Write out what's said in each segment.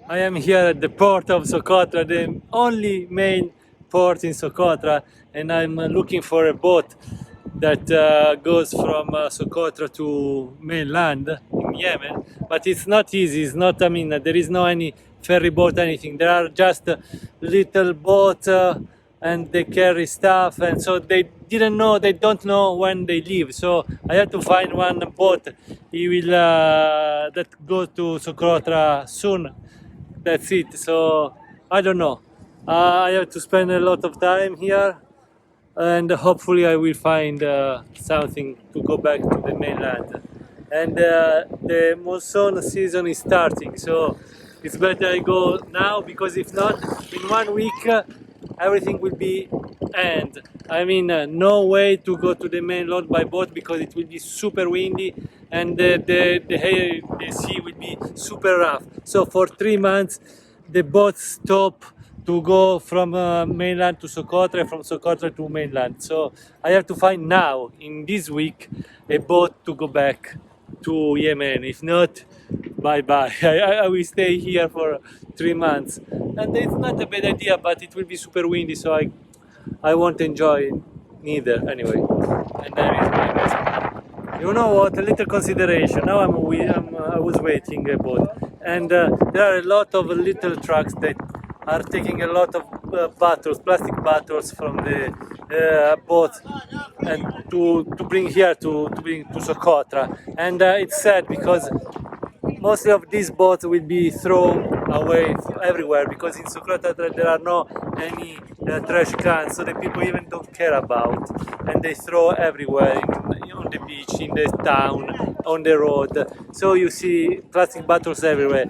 I am here at the port of Socotra, the only main port in Socotra, and I'm looking for a boat that goes from Socotra to mainland in Yemen. But it's not easy. It's not. I mean, there is no any ferry boat, anything. There are just little boats, and they carry stuff, and so they didn't know. They don't know when they leave. So I had to find one boat. He will that goes to Socotra soon. That's it. So I don't know. I have to spend a lot of time here, and hopefully I will find something to go back to the mainland. And the monsoon season is starting, so it's better I go now, because if not, in 1 week everything will be end. I mean, no way to go to the mainland by boat because it will be super windy, and the sea will be super rough. So for 3 months the boats stop to go from mainland to Socotra, from Socotra to mainland. So I have to find now, in this week, a boat to go back to Yemen. If not, bye bye. I will stay here for 3 months. And it's not a bad idea, but it will be super windy, so I won't enjoy it neither anyway. And there is my Vespa. You know what? A little consideration. Now I was waiting a boat, and there are a lot of little trucks that are taking a lot of bottles, plastic bottles from the boat, and to bring here to bring to Socotra. And it's sad because mostly of these boats will be thrown away everywhere, because in Socotra there are no any trash cans, so the people even don't care about, and they throw everywhere on the beach, in the town, on the road. So you see plastic bottles everywhere.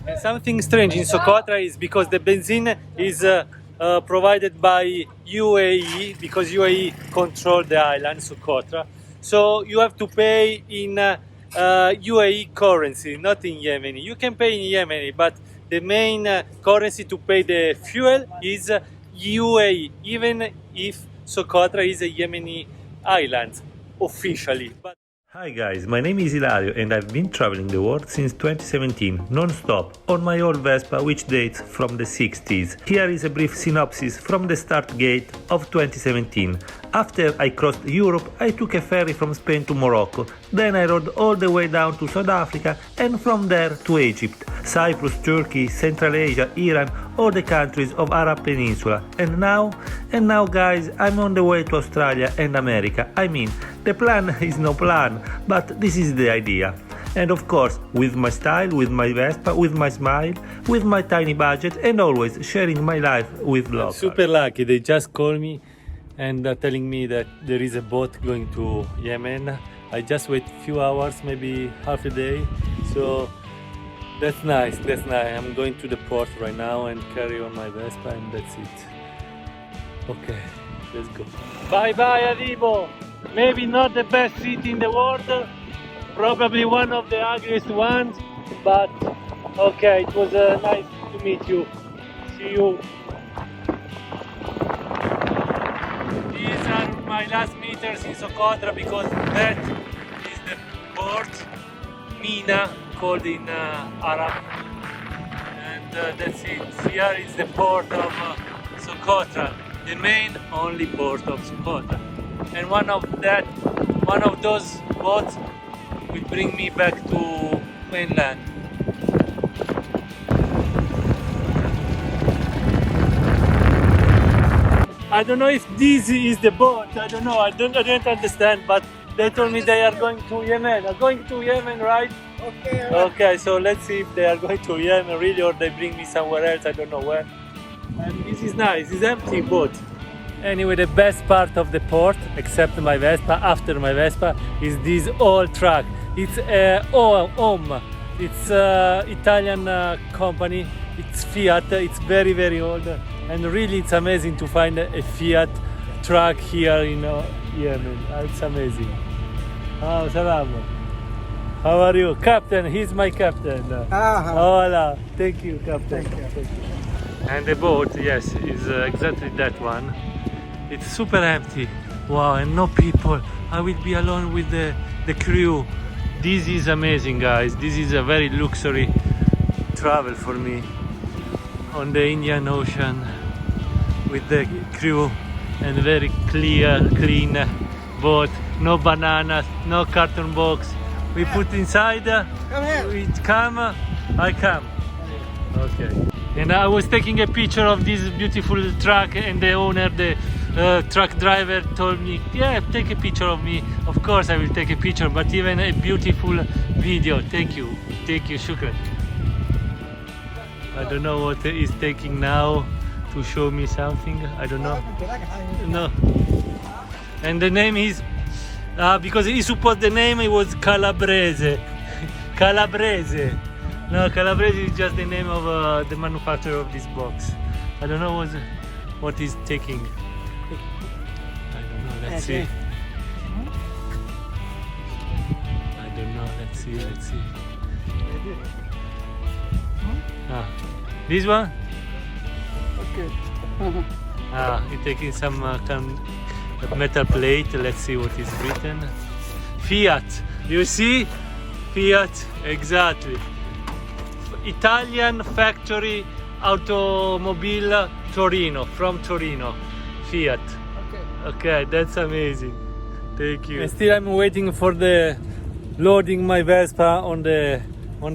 And something strange in Socotra is because the benzene is provided by UAE, because UAE control the island Socotra. So you have to pay in UAE currency, not in Yemeni. You can pay in Yemeni, but the main currency to pay the fuel is UAE, even if Socotra is a Yemeni island officially. But hi guys, my name is Ilario and I've been traveling the world since 2017, non-stop, on my old Vespa, which dates from the 60s. Here is a brief synopsis from the start gate of 2017. After I crossed Europe, I took a ferry from Spain to Morocco, then I rode all the way down to South Africa, and from there to Egypt, Cyprus, Turkey, Central Asia, Iran, all the countries of Arab Peninsula. And now guys, I'm on the way to Australia and America. I mean, the plan is no plan, but this is the idea. And of course, with my style, with my Vespa, with my smile, with my tiny budget, and always sharing my life with locals. Super lucky, they just called me and telling me that there is a boat going to Yemen. I just wait a few hours, maybe half a day. So that's nice, that's nice. I'm going to the port right now and carry on my Vespa, and that's it. Okay, let's go. Bye bye, Arrivo. Maybe not the best city in the world, probably one of the ugliest ones, but okay, it was nice to meet you. See you. These are my last meters in Socotra, because that is the port, Mina, called in Arab, and that's it. Here is the port of Socotra, the main only port of Socotra. And one of those boats will bring me back to mainland. I don't know if this is the boat. I don't know. I don't understand. But they told me they are going to Yemen. Are going to Yemen, right? Okay. Okay. So let's see if they are going to Yemen really, or they bring me somewhere else. I don't know where. And this is nice. It's empty boat. Anyway, the best part of the port, except my Vespa, after my Vespa, is this old truck. It's Home. It's Italian company. It's Fiat. It's very, very old. And really, it's amazing to find a Fiat truck here in Yemen. It's amazing. Oh, salam. How are you? Captain, he's my captain. Hola. Thank you, Captain. Thank you. And the boat, yes, is exactly that one. It's super empty. Wow, and no people. I will be alone with the crew. This is amazing, guys. This is a very luxury travel for me on the Indian Ocean with the crew and very clean boat. No bananas, no carton box. We put inside. Come here. We come. I come. Okay. And I was taking a picture of this beautiful truck, and the owner, the truck driver, told me, yeah, take a picture of me. Of course I will take a picture, but even a beautiful video. Thank you, shukran. I don't know what he's taking now to show me something. I don't know. No. And the name is because he supposed the name it was Calabrese. Calabrese. No, Calabrese is just the name of the manufacturer of this box. I don't know what he's taking. I don't know. Let's see. I don't know. Let's see. Ah, this one? Okay. He's taking some metal plate. Let's see what is written. Fiat. You see? Fiat. Exactly. Italian factory automobile Torino, from Torino. Fiat. Okay, that's amazing. Thank you. And still I'm waiting for the loading my Vespa on the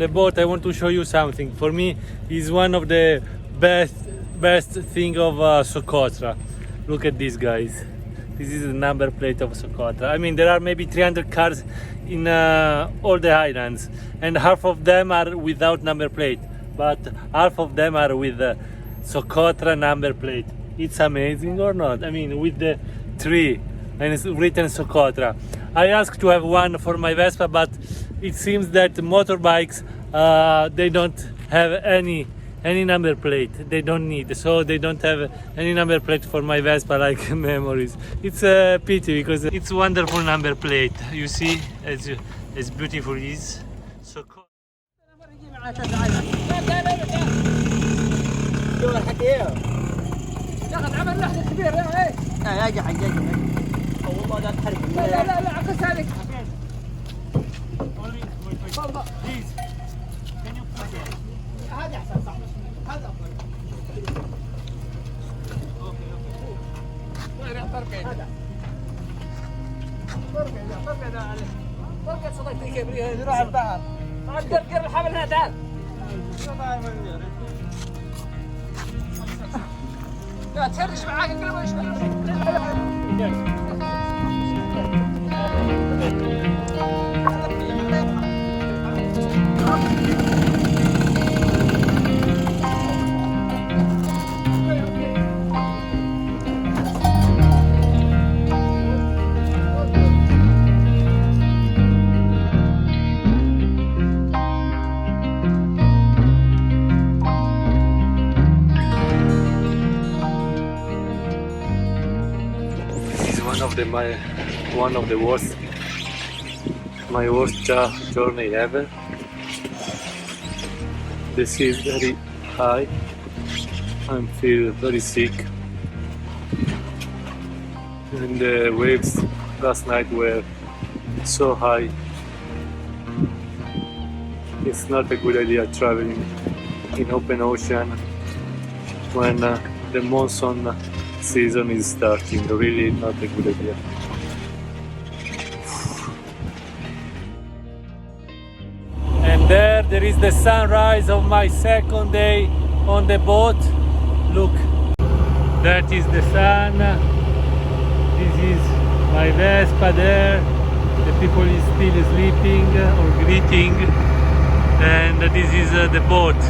boat. I want to show you something. For me, it's one of the best thing of Socotra. Look at this, guys. This is the number plate of Socotra. I mean, there are maybe 300 cars in all the islands, and half of them are without number plate, but half of them are with the Socotra number plate. It's amazing or not? I mean, with the tree and it's written Socotra. I asked to have one for my Vespa, but it seems that motorbikes they don't have any number plate. They don't need, so they don't have any number plate for my Vespa like memories. It's a pity because it's wonderful number plate. You see, as beautiful it is. So cool. Please, can you put it? هذا احسن صح هذا افضل اوكي هذا فرقه صديقتي كبريها نروح البحر تعال قر الحبل هنا تعال لا تهرش معاك قبل ما يشبع one of the worst journey ever. The sea is very high. I feel very sick, and the waves last night were so high. It's not a good idea traveling in open ocean when the monsoon season is starting. Really not a good idea. And there is the sunrise of my second day on the boat. Look, that is the sun. This is my Vespa there. The people is still sleeping or greeting. And this is the boat.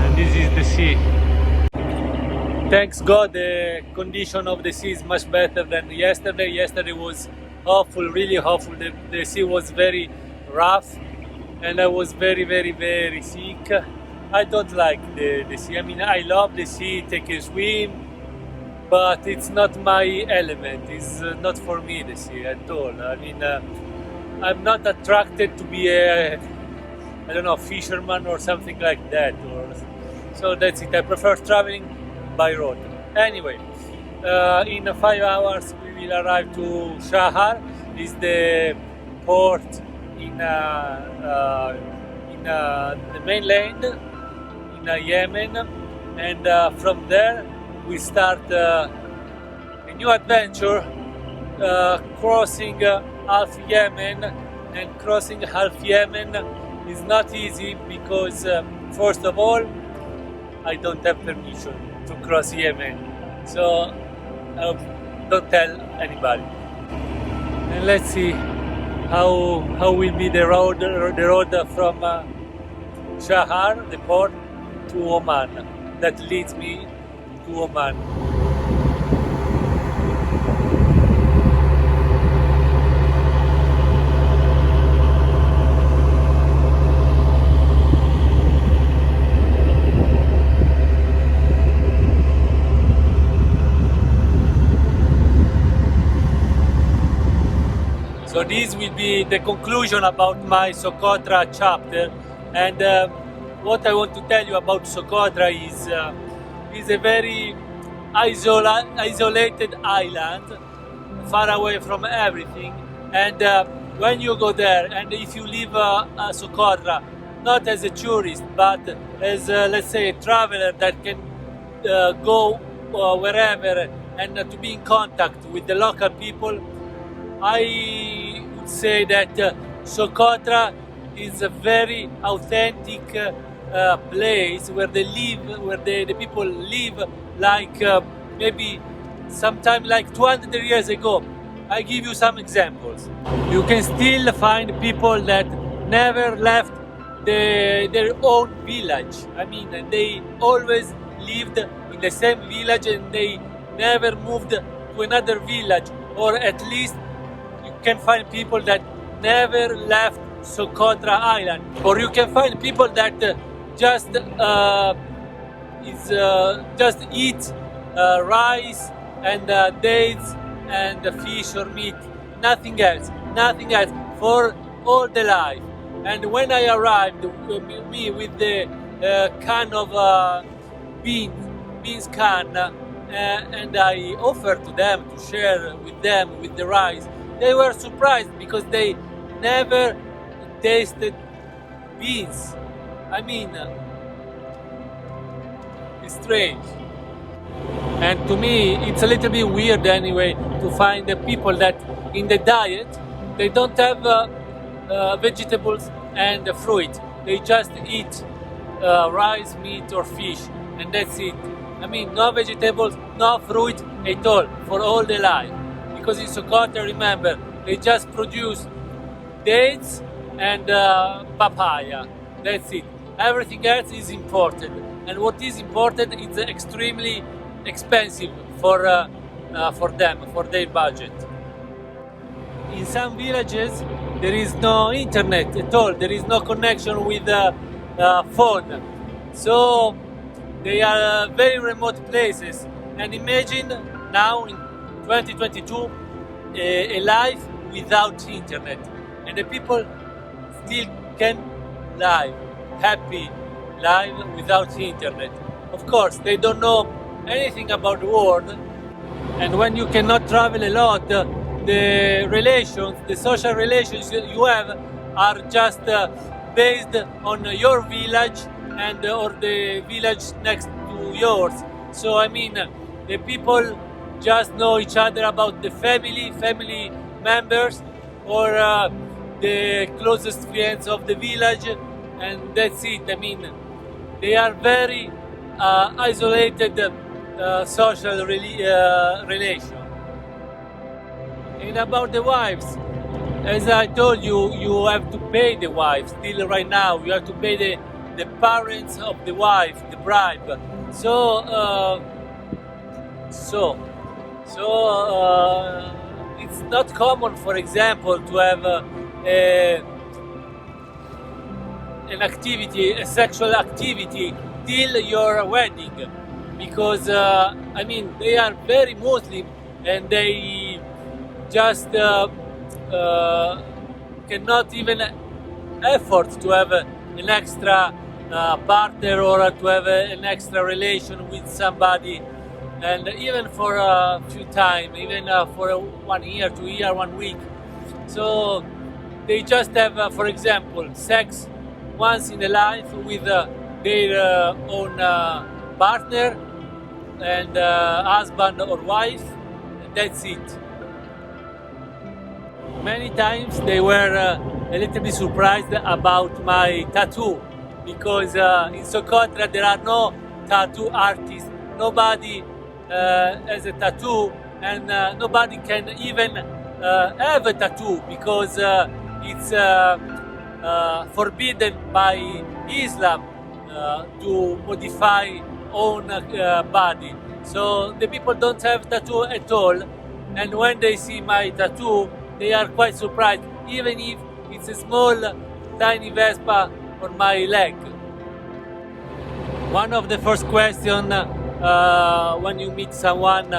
And this is the sea. Thanks God, the condition of the sea is much better than yesterday. Yesterday was awful, really awful. The sea was very rough, and I was very, very, very sick. I don't like the sea. I mean, I love the sea, take a swim, but it's not my element. It's not for me, the sea at all. I mean, I'm not attracted to be a, I don't know, fisherman or something like that. So that's it. I prefer traveling by road. Anyway, in 5 hours we will arrive to Shahar. is the port in the mainland, in Yemen, and from there we start a new adventure, crossing half Yemen. And crossing half Yemen is not easy because first of all, I don't have permission to cross Yemen, so don't tell anybody. And let's see how will be the road from Shahar, the port, to Oman, that leads me to Oman. So this will be the conclusion about my Socotra chapter, and what I want to tell you about Socotra is a very isolated island, far away from everything. And when you go there, and if you leave Socotra, not as a tourist, but as let's say a traveler that can go wherever and to be in contact with the local people, I would say that Socotra is a very authentic place where they live, where the people live like maybe sometime like 200 years ago. I give you some examples. You can still find people that never left their own village. I mean, they always lived in the same village and they never moved to another village, or at least you can find people that never left Socotra Island, or you can find people that just eat rice and dates and fish or meat, nothing else for all the life. And when I arrived, me with the can of beans can, and I offered to them to share with them with the rice, they were surprised because they never tasted beans. I mean, it's strange. And to me, it's a little bit weird anyway to find the people that in the diet they don't have vegetables and fruit. They just eat rice, meat, or fish, and that's it. I mean, no vegetables, no fruit at all for all their life. Because in Socotra, remember, they just produce dates and papaya. That's it. Everything else is imported, and what is imported is extremely expensive for them, for their budget. In some villages, there is no internet at all. There is no connection with phone. So they are very remote places. And imagine now in 2022 a life without internet, and the people still can live happy life without internet. Of course, they don't know anything about the world, and when you cannot travel a lot, the relations, the social relations you have are just based on your village and or the village next to yours. So I mean, the people just know each other about the family members, or the closest friends of the village, and that's it. I mean, they are very isolated social relation. And about the wives, as I told you, you have to pay the wife. Still right now, you have to pay the parents of the wife, the bribe. So it's not common, for example, to have an activity, a sexual activity, till your wedding, because I mean, they are very Muslim and they just cannot even afford to have an extra partner or to have an extra relation with somebody, and even for a few time, even for 1 year, 2 years, 1 week. So they just have, for example, sex once in a life with their own partner and husband or wife, and that's it. Many times they were a little bit surprised about my tattoo, because in Socotra there are no tattoo artists. Nobody has a tattoo, and nobody can even have a tattoo, because it's forbidden by Islam to modify own body. So the people don't have tattoo at all, and when they see my tattoo, they are quite surprised, even if it's a small, tiny Vespa on my leg. One of the first questions when you meet someone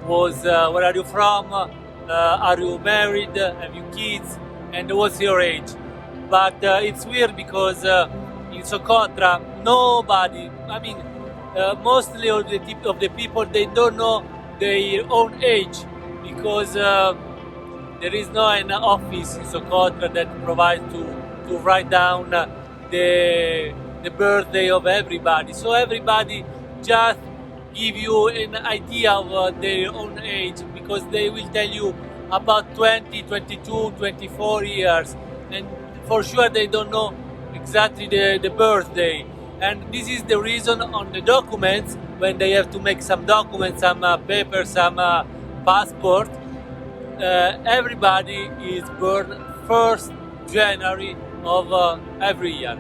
was, where are you from? Are you married? Have you kids? And what's your age? But it's weird because in Socotra, nobody, mostly of the people, they don't know their own age, because there is no an office in Socotra that provides to write down the birthday of everybody. So everybody just give you an idea of their own age, because they will tell you about 20, 22, 24 years, and for sure they don't know exactly the birthday. And this is the reason on the documents, when they have to make some documents, some papers, some passport, everybody is born 1st January of every year.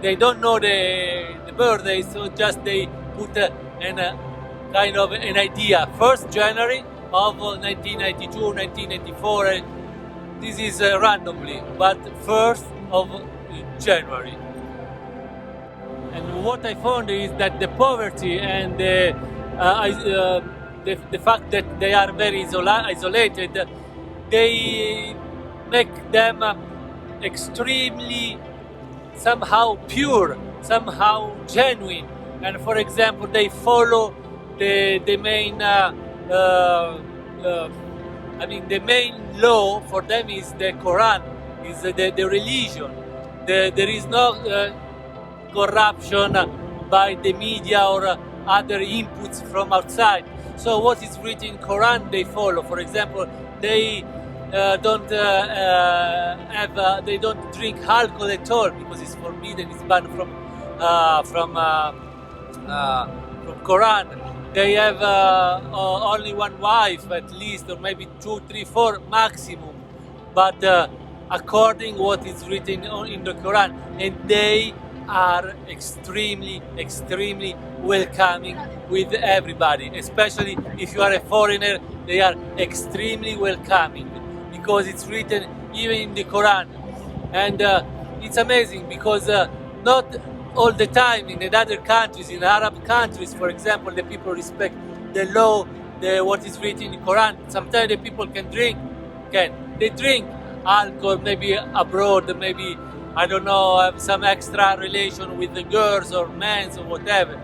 They don't know the birthday, so just they put kind of an idea, 1st January of 1992, 1994, and this is randomly, but 1st of January. And what I found is that the poverty and the fact that they are very isolated, they make them extremely somehow pure, somehow genuine. And for example, they follow the main the main law for them is the Quran, is the religion. There is no corruption by the media or other inputs from outside. So what is written in Quran they follow. For example, they don't drink alcohol at all, because it's forbidden, it's banned from Quran. They have only one wife at least, or maybe 2, 3, 4 maximum, but according what is written in the Quran, and they are extremely welcoming with everybody, especially if you are a foreigner. They are extremely welcoming, because it's written even in the Quran. And it's amazing, because not all the time in other countries, in Arab countries, for example, the people respect the law, what is written in the Quran. Sometimes the people can drink alcohol, maybe abroad, maybe, I don't know, have some extra relation with the girls or men or whatever.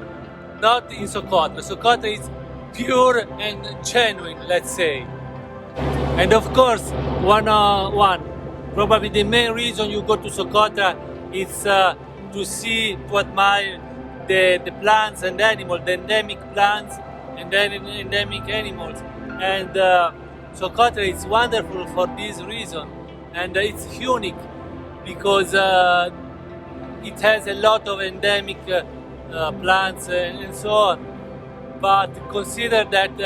Not in Socotra. Socotra is pure and genuine, let's say. And of course, probably the main reason you go to Socotra is to see, to admire the plants and animals, the endemic plants and then endemic animals. And Socotra is wonderful for this reason, and it's unique, because it has a lot of endemic plants and so on. But consider that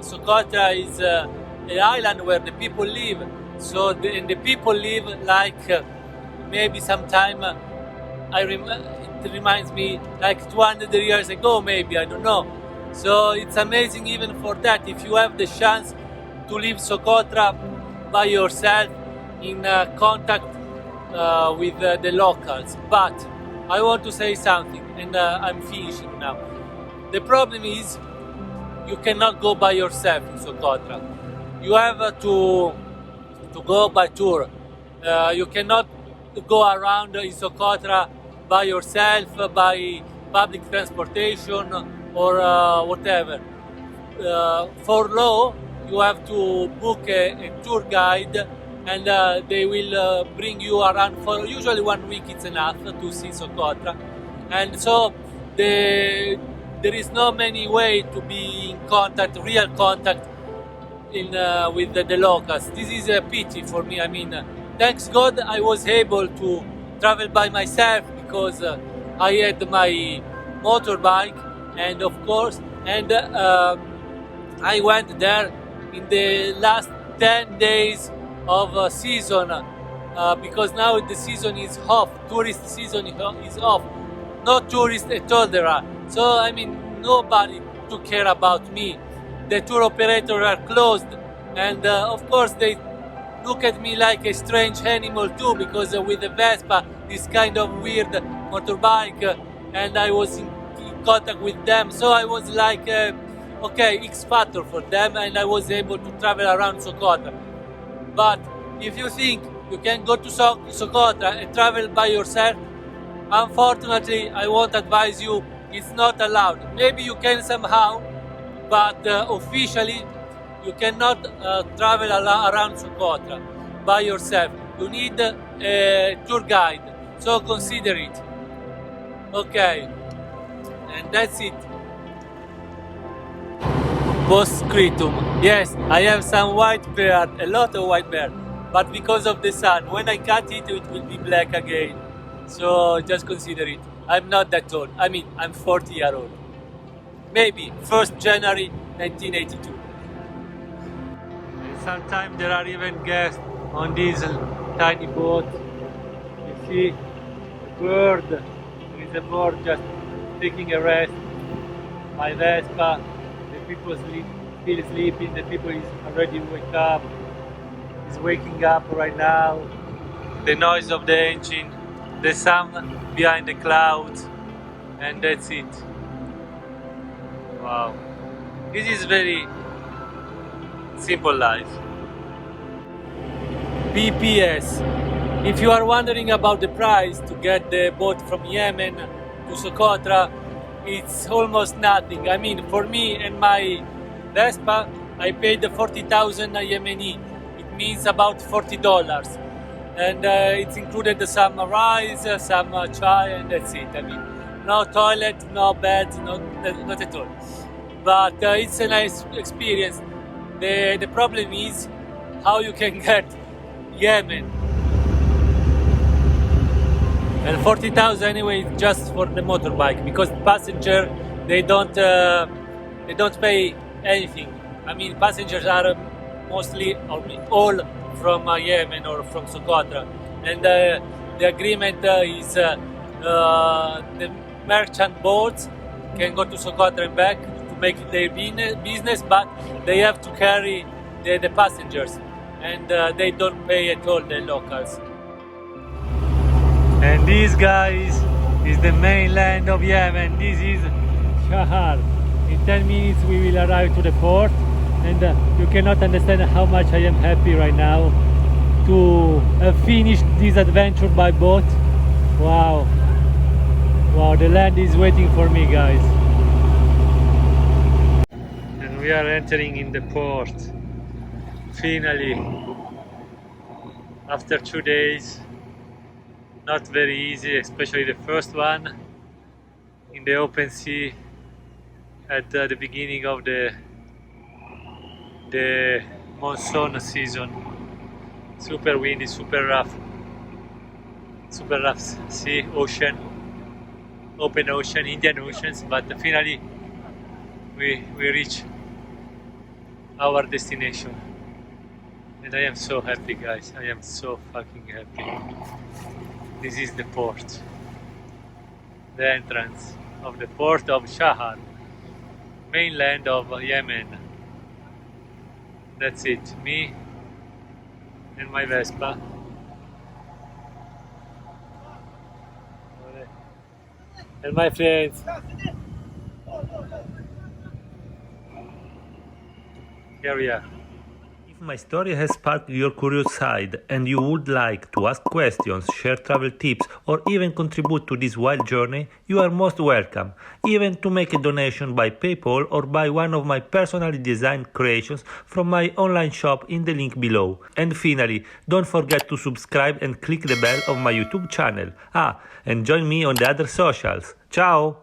Socotra is an island where the people live. So the people live like maybe sometime, it reminds me like 200 years ago, maybe, I don't know. So it's amazing even for that, if you have the chance to leave Socotra by yourself in contact with the locals. But I want to say something, and I'm finishing now. The problem is you cannot go by yourself in Socotra. You have to go by tour. You cannot go around in Socotra by yourself, by public transportation or whatever. For law, you have to book a tour guide, and they will bring you around for usually 1 week. It's enough to see Socotra, and so there is no many way to be in contact, real contact with the locals. This is a pity for me. I mean, thanks God I was able to travel by myself because I had my motorbike, and of course, and I went there in the last 10 days of season because now the season is off, tourist season is off, no tourists at all there are. So I mean, nobody took care about me. The tour operators are closed, and of course they look at me like a strange animal too, because with the Vespa, this kind of weird motorbike, and I was in contact with them, so I was like okay, X factor for them, and I was able to travel around Socotra. But if you think you can go to Socotra and travel by yourself, unfortunately I won't advise you. It's not allowed. Maybe you can somehow, but officially you cannot travel around Socotra by yourself. You need a tour guide, so consider it. Okay, and that's it. Postscriptum. Yes, I have some white beard, a lot of white beard, but because of the sun, when I cut it, it will be black again. So just consider it. I'm not that old. I mean, I'm 40 years old. Maybe 1st January 1982. And sometimes there are even guests on this tiny boat. You see a bird. There is a bird just taking a rest. My Vespa. The people still sleeping. The people is already wake up. Is waking up right now. The noise of the engine, the sun behind the clouds, and that's it. Wow, this is very simple life. PPS. If you are wondering about the price to get the boat from Yemen to Socotra, it's almost nothing. I mean, for me and my Vespa, I paid 40,000 Yemeni. It means about $40. And it's included some rice, some chai, and that's it. I mean, no toilet, no bed, not at all. But it's a nice experience. The problem is how you can get Yemen. And 40,000 anyway just for the motorbike, because passenger they don't pay anything. I mean, passengers are mostly all from Yemen or from Socotra, and the agreement is the merchant boats can go to Socotra and back to make their business, but they have to carry the passengers, and they don't pay at all, the locals. And this, guys, is the mainland of Yemen. This is Shahar. In 10 minutes we will arrive to the port, and you cannot understand how much I am happy right now to have finished this adventure by boat. Wow, wow, the land is waiting for me, guys. And we are entering in the port finally, after 2 days. Not very easy, especially the first one in the open sea at the beginning of the monsoon season. Super windy, super rough sea, ocean, open ocean, Indian Oceans, but finally we reach our destination. And I am so happy, guys. I am so fucking happy. This is the port, the entrance of the port of Shahar, mainland of Yemen. That's it, me and my Vespa. And my friends. Here we are. If my story has sparked your curious side and you would like to ask questions, share travel tips, or even contribute to this wild journey, you are most welcome, even to make a donation by PayPal or buy one of my personally designed creations from my online shop in the link below. And finally, don't forget to subscribe and click the bell of my YouTube channel. And join me on the other socials. Ciao!